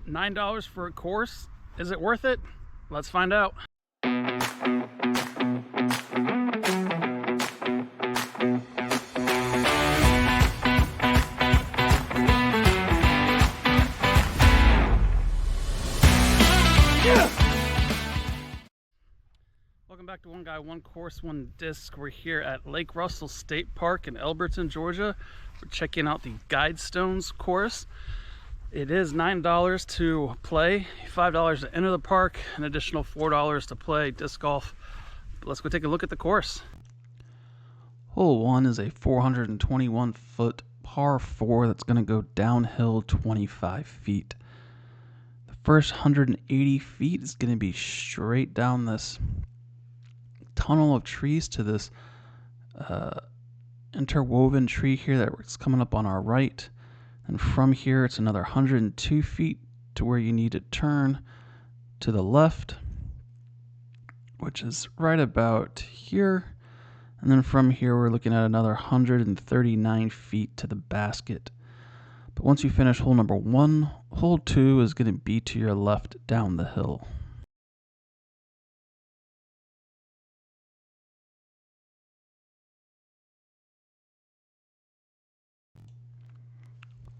$9 for a course. Is it worth it? Let's find out. Welcome back to One Guy, One Course, One Disc. We're here at Lake Russell State Park in Elberton, Georgia. We're checking out the Guidestones course. It is $9 to play, $5 to enter the park, an additional $4 to play disc golf. But let's go take a look at the course. Hole 1 is a 421-foot par 4 that's going to go downhill 25 feet. The first 180 feet is going to be straight down this tunnel of trees to this interwoven tree here that's coming up on our right. And from here, it's another 102 feet to where you need to turn to the left, which is right about here. And then from here, we're looking at another 139 feet to the basket. But once you finish hole number 1, hole 2 is going to be to your left down the hill.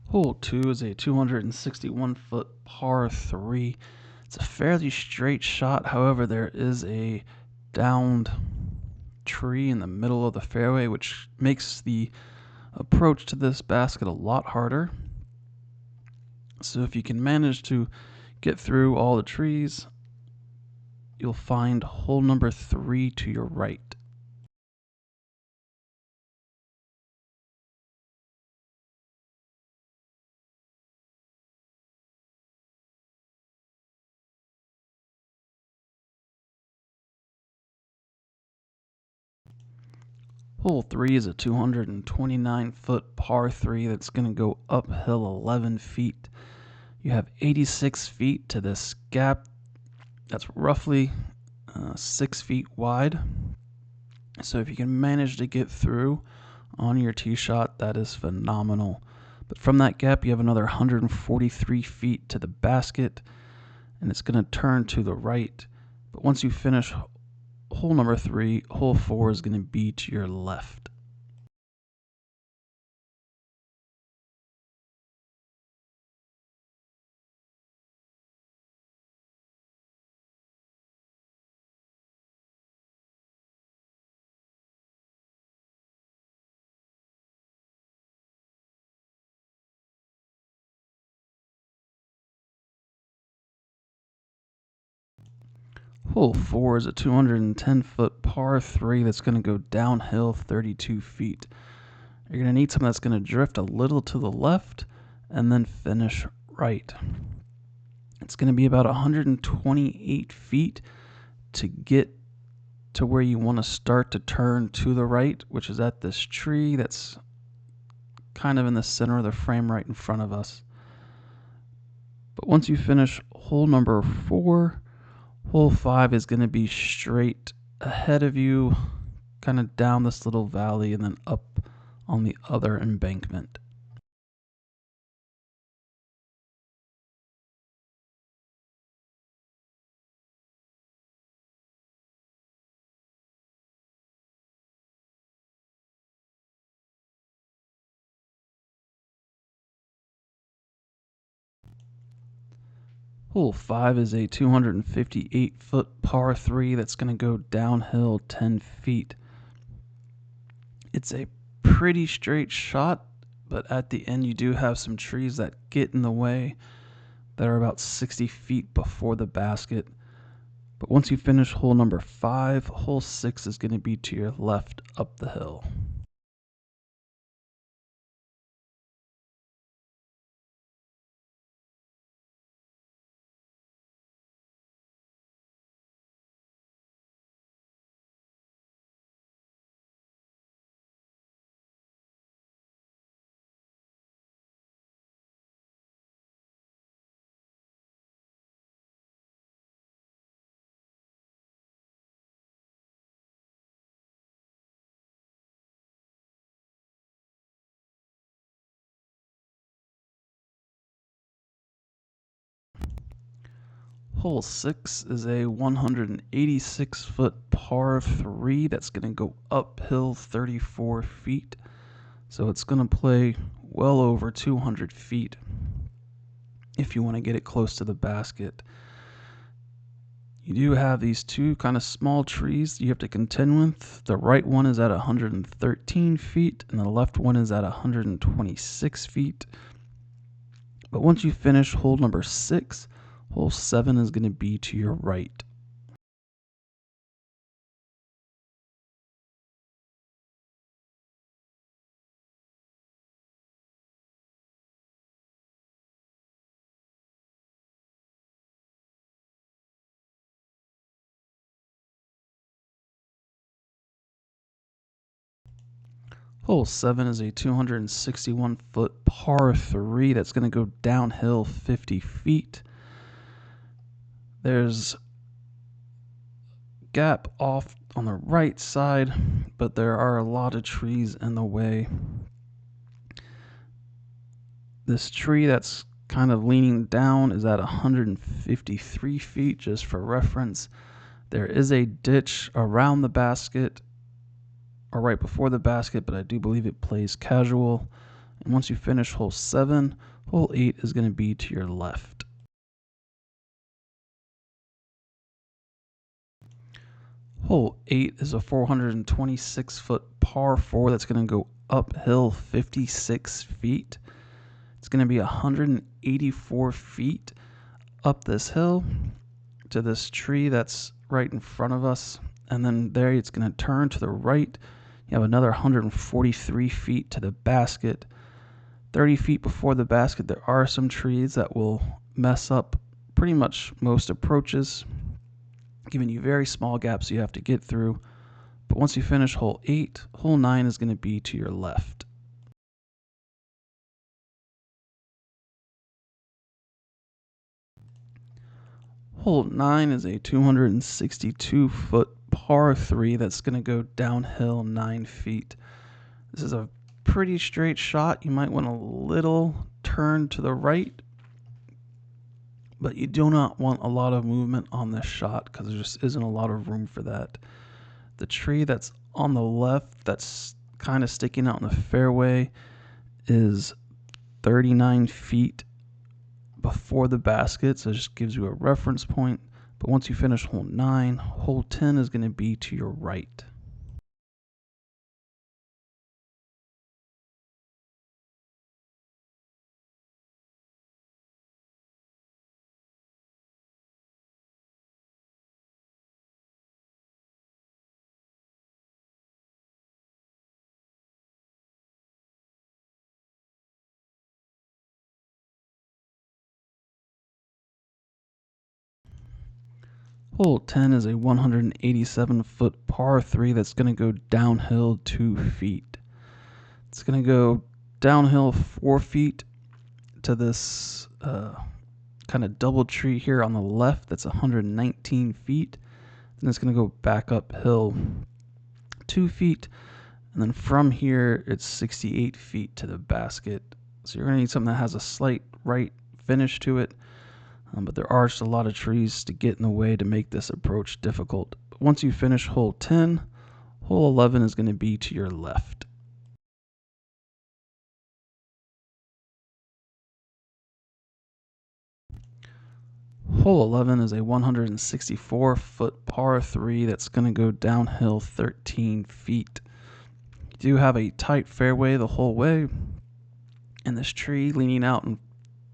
Hole 2 is a 261-foot par 3. It's a fairly straight shot, however, there is a downed tree in the middle of the fairway, which makes the approach to this basket a lot harder. So if you can manage to get through all the trees, you'll find hole number 3 to your right. Hole 3 is a 229-foot par 3 that's going to go uphill 11 feet. You have 86 feet to this gap that's roughly 6 feet wide. So if you can manage to get through on your tee shot, that is phenomenal. But from that gap, you have another 143 feet to the basket, and it's going to turn to the right. But once you finish hole number 3, hole 4 is going to be to your left. Hole 4 is a 210-foot par 3 that's going to go downhill 32 feet. You're going to need something that's going to drift a little to the left and then finish right. It's going to be about 128 feet to get to where you want to start to turn to the right, which is at this tree that's kind of in the center of the frame right in front of us. But once you finish hole number 4, hole 5 is going to be straight ahead of you, kind of down this little valley and then up on the other embankment. Hole 5 is a 258-foot par 3 that's going to go downhill 10 feet. It's a pretty straight shot, but at the end you do have some trees that get in the way that are about 60 feet before the basket. But once you finish hole number 5, hole 6 is going to be to your left up the hill. Hole 6 is a 186-foot par 3 that's going to go uphill 34 feet. So it's going to play well over 200 feet if you want to get it close to the basket. You do have these two kind of small trees you have to contend with. The right one is at 113 feet and the left one is at 126 feet. But once you finish hole number 6, hole 7 is going to be to your right. Hole 7 is a 261-foot par 3 that's going to go downhill 50 feet. There's gap off on the right side, but there are a lot of trees in the way. This tree that's kind of leaning down is at 153 feet, just for reference. There is a ditch around the basket, or right before the basket, but I do believe it plays casual. And once you finish hole 7, hole 8 is going to be to your left. Hole 8 is a 426-foot par 4 that's going to go uphill 56 feet. It's going to be 184 feet up this hill to this tree that's right in front of us. And then there it's going to turn to the right. You have another 143 feet to the basket. 30 feet before the basket, there are some trees that will mess up pretty much most approaches, giving you very small gaps you have to get through. But once you finish hole 8, hole 9 is going to be to your left. Hole 9 is a 262-foot par 3 that's going to go downhill 9 feet. This is a pretty straight shot. You might want a little turn to the right, but you do not want a lot of movement on this shot because there just isn't a lot of room for that. The tree that's on the left that's kind of sticking out in the fairway is 39 feet before the basket, so it just gives you a reference point. But once you finish hole 9, hole 10 is going to be to your right. Hole 10 is a 187-foot par 3 that's going to go downhill 2 feet. It's going to go downhill 4 feet to this kind of double tree here on the left that's 119 feet. Then it's going to go back uphill 2 feet. And then from here, it's 68 feet to the basket. So you're going to need something that has a slight right finish to it. But there are just a lot of trees to get in the way to make this approach difficult. But once you finish hole 10, hole 11 is going to be to your left. Hole 11 is a 164-foot par 3 that's going to go downhill 13 feet. You do have a tight fairway the whole way, and this tree leaning out in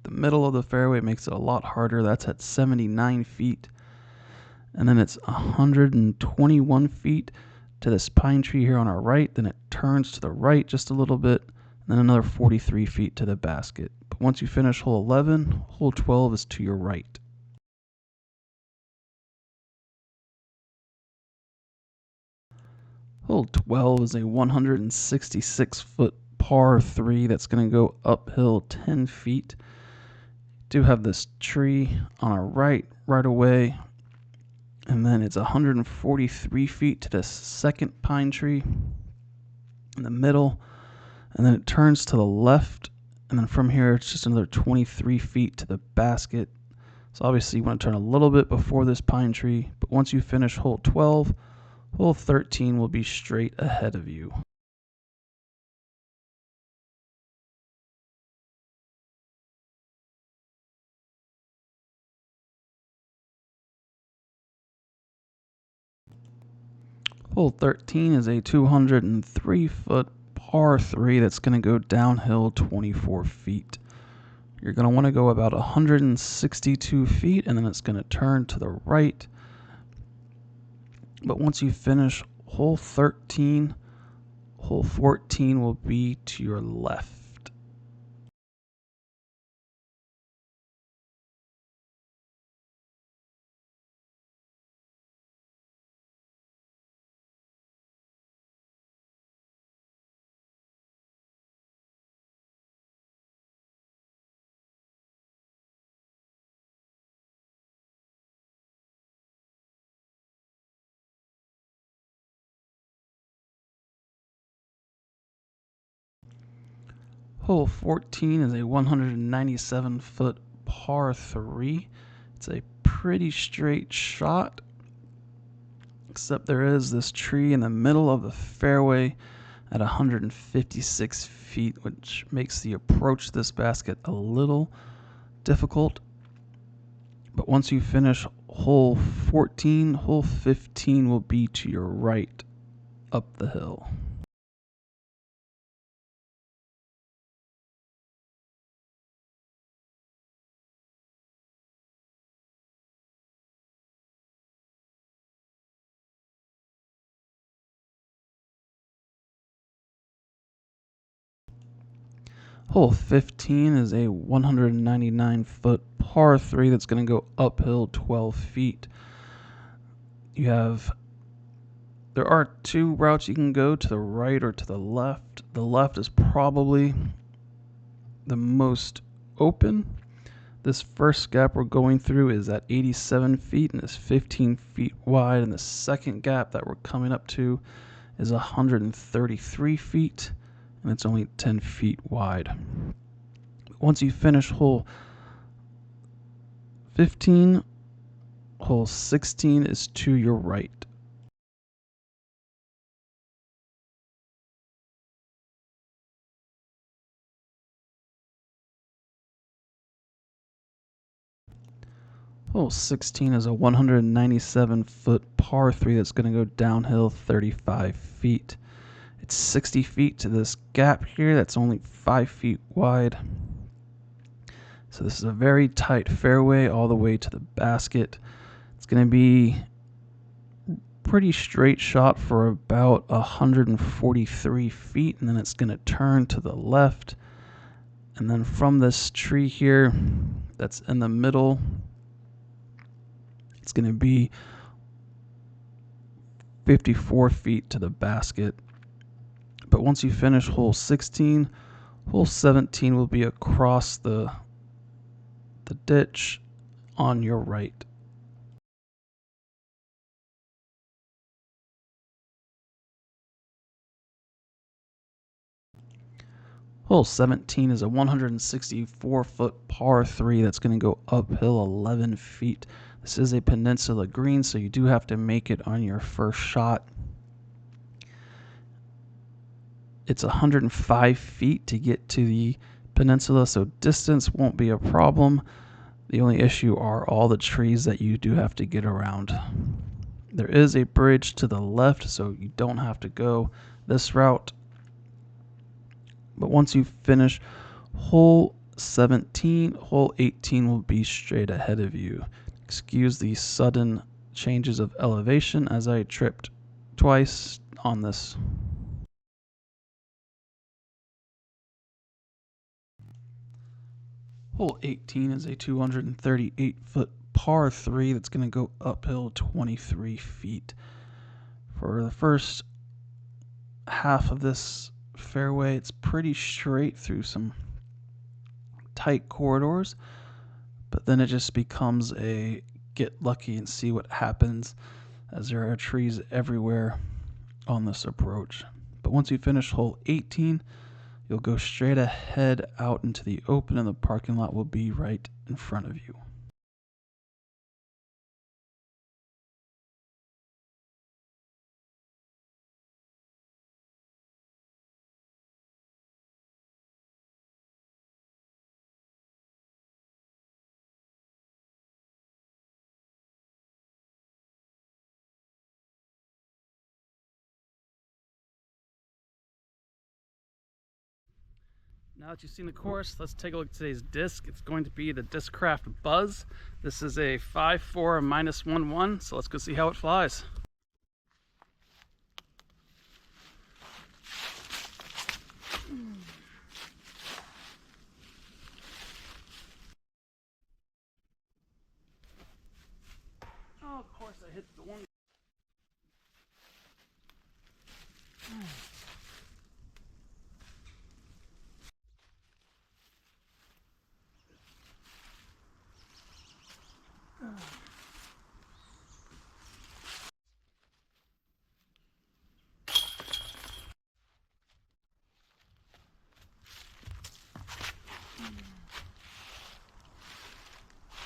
the middle of the fairway makes it a lot harder. That's at 79 feet. And then it's 121 feet to this pine tree here on our right. Then it turns to the right just a little bit, and then another 43 feet to the basket. But once you finish hole 11, hole 12 is to your right. Hole 12 is a 166-foot par 3 that's going to go uphill 10 feet. Do have this tree on our right away, and then it's 143 feet to the second pine tree in the middle, and then it turns to the left, and then from here it's just another 23 feet to the basket. So obviously you want to turn a little bit before this pine tree, but once you finish hole 12, hole 13 will be straight ahead of you. Hole 13 is a 203-foot par 3 that's going to go downhill 24 feet. You're going to want to go about 162 feet, and then it's going to turn to the right. But once you finish hole 13, hole 14 will be to your left. Hole 14 is a 197-foot par 3. It's a pretty straight shot, except there is this tree in the middle of the fairway at 156 feet, which makes the approach to this basket a little difficult. But once you finish hole 14, hole 15 will be to your right up the hill. Hole 15 is a 199-foot par 3 that's going to go uphill 12 feet. There are two routes you can go, to the right or to the left. The left is probably the most open. This first gap we're going through is at 87 feet and is 15 feet wide, and the second gap that we're coming up to is 133 feet and it's only 10 feet wide. Once you finish hole 15, hole 16 is to your right. Hole 16 is a 197-foot par 3 that's going to go downhill 35 feet. It's 60 feet to this gap here that's only 5 feet wide. So this is a very tight fairway all the way to the basket. It's going to be pretty straight shot for about 143 feet, and then it's going to turn to the left. And then from this tree here that's in the middle, it's going to be 54 feet to the basket. But once you finish hole 16, hole 17 will be across the ditch on your right. Hole 17 is a 164-foot par 3 that's going to go uphill 11 feet. This is a peninsula green, so you do have to make it on your first shot. It's 105 feet to get to the peninsula, so distance won't be a problem. The only issue are all the trees that you do have to get around. There is a bridge to the left, so you don't have to go this route. But once you finish hole 17, hole 18 will be straight ahead of you. Excuse the sudden changes of elevation as I tripped twice on this. Hole 18 is a 238-foot par 3 that's going to go uphill 23 feet. For the first half of this fairway, it's pretty straight through some tight corridors, but then it just becomes a get lucky and see what happens, as there are trees everywhere on this approach. But once you finish hole 18, you'll go straight ahead out into the open, and the parking lot will be right in front of you. Now that you've seen the course, let's take a look at today's disc. It's going to be the Discraft Buzzz. This is a 5.4 -1-1, so let's go see how it flies. Oh, of course I hit the one.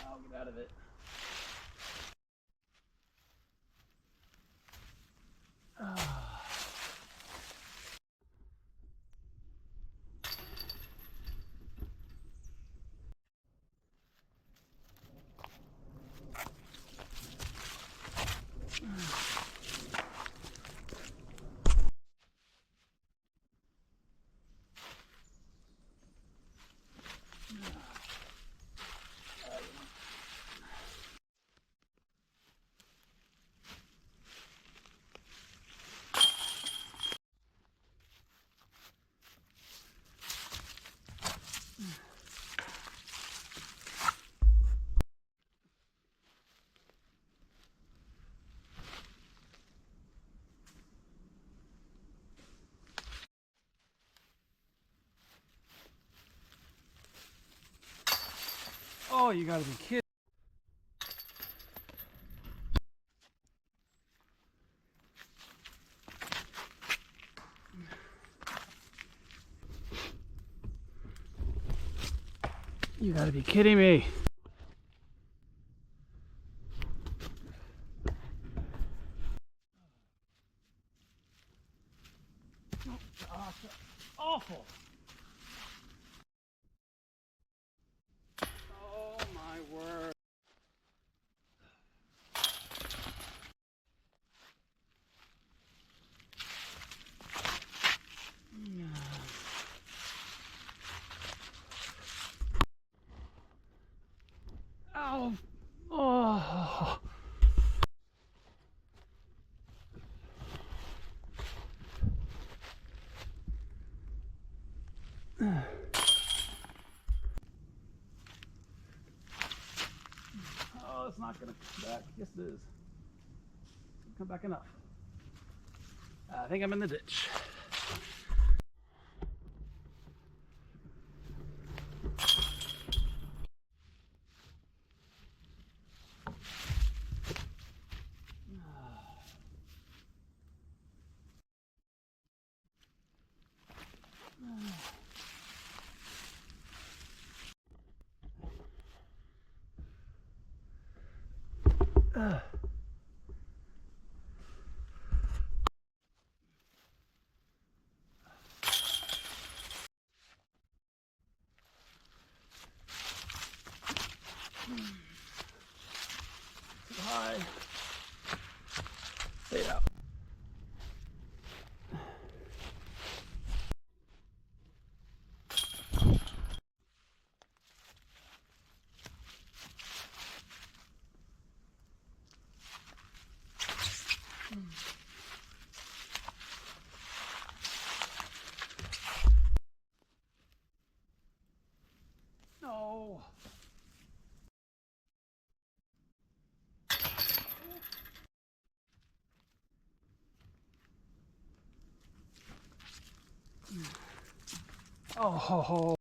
I'll get out of it. Oh, you gotta be kidding. You gotta be kidding me. Oh, gosh, that's awful. Oh my word. Ow. Oh. Oh, it's not gonna come back. Yes, it is. Come back enough. I think I'm in the ditch. Too high. Stay out. No. Oh, ho, ho.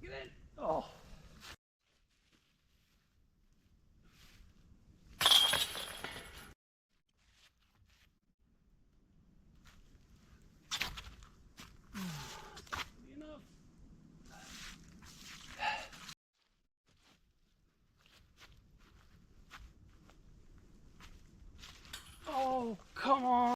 Get in. Oh. Enough. Oh, come on.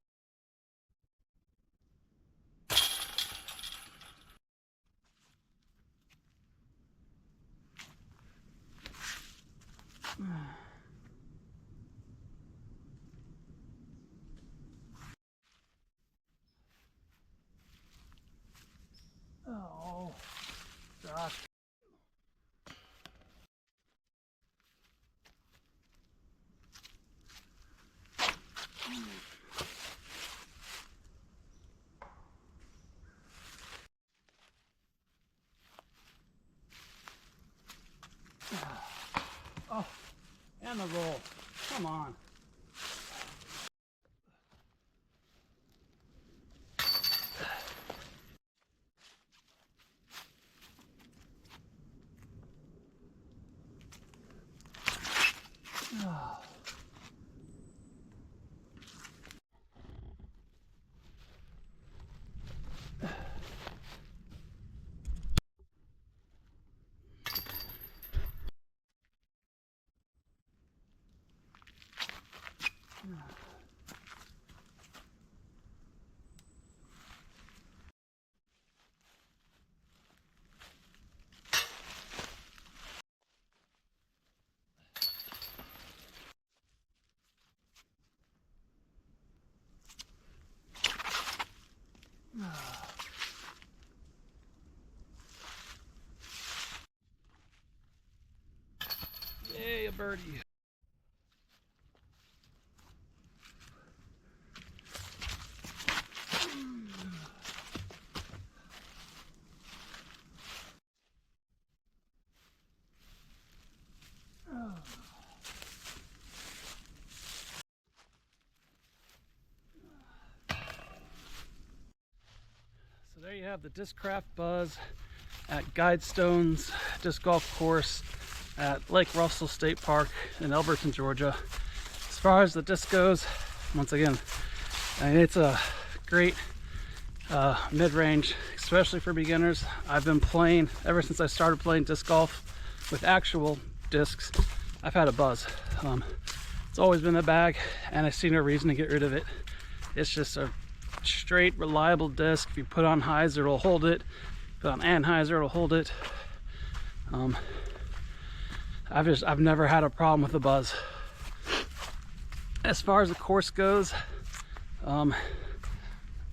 And the roll. Come on. Yay, a birdie. So there you have the Discraft Buzzz at Guidestones disc golf course at Lake Russell State Park in Elberton, Georgia. As far as the disc goes, once again, I mean, it's a great mid-range, especially for beginners. I've been playing ever since I started playing disc golf with actual discs. I've had a Buzzz. It's always been the bag, and I see no reason to get rid of it. It's just a straight, reliable disc. If you put on hyzer, it'll hold it. Put on anhyzer, it'll hold it. I've never had a problem with the Buzzz. As far as the course goes,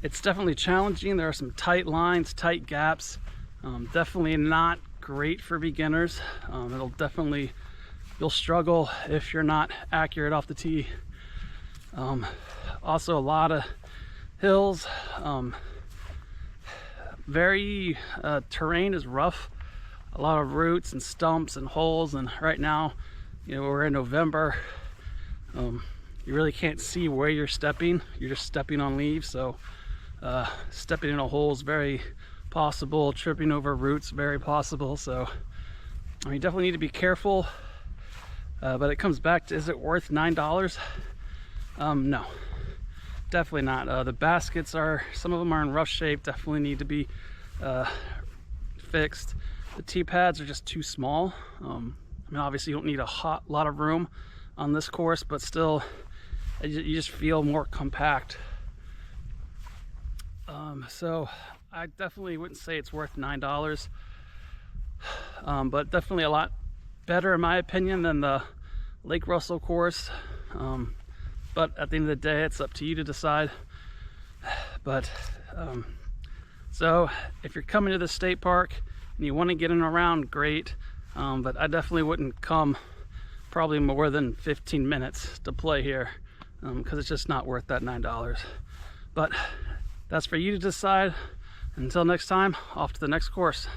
it's definitely challenging. There are some tight lines, tight gaps. Definitely not great for beginners. You'll struggle if you're not accurate off the tee. Also a lot of hills. Terrain is rough. A lot of roots and stumps and holes, and right now, you know, we're in November. You really can't see where you're stepping. You're just stepping on leaves, so stepping in a hole is very possible. Tripping over roots, very possible. So I mean, you definitely need to be careful. But it comes back to, is it worth $9? No, definitely not. The baskets some of them are in rough shape, definitely need to be fixed. The tee pads are just too small. I mean, obviously you don't need a lot of room on this course, but still, you just feel more compact. So I definitely wouldn't say it's worth $9, but definitely a lot better in my opinion than the Lake Russell course. But at the end of the day, it's up to you to decide. But so if you're coming to the state park and you want to get in around, great. But I definitely wouldn't come probably more than 15 minutes to play here, because it's just not worth that $9. But that's for you to decide. Until next time, off to the next course.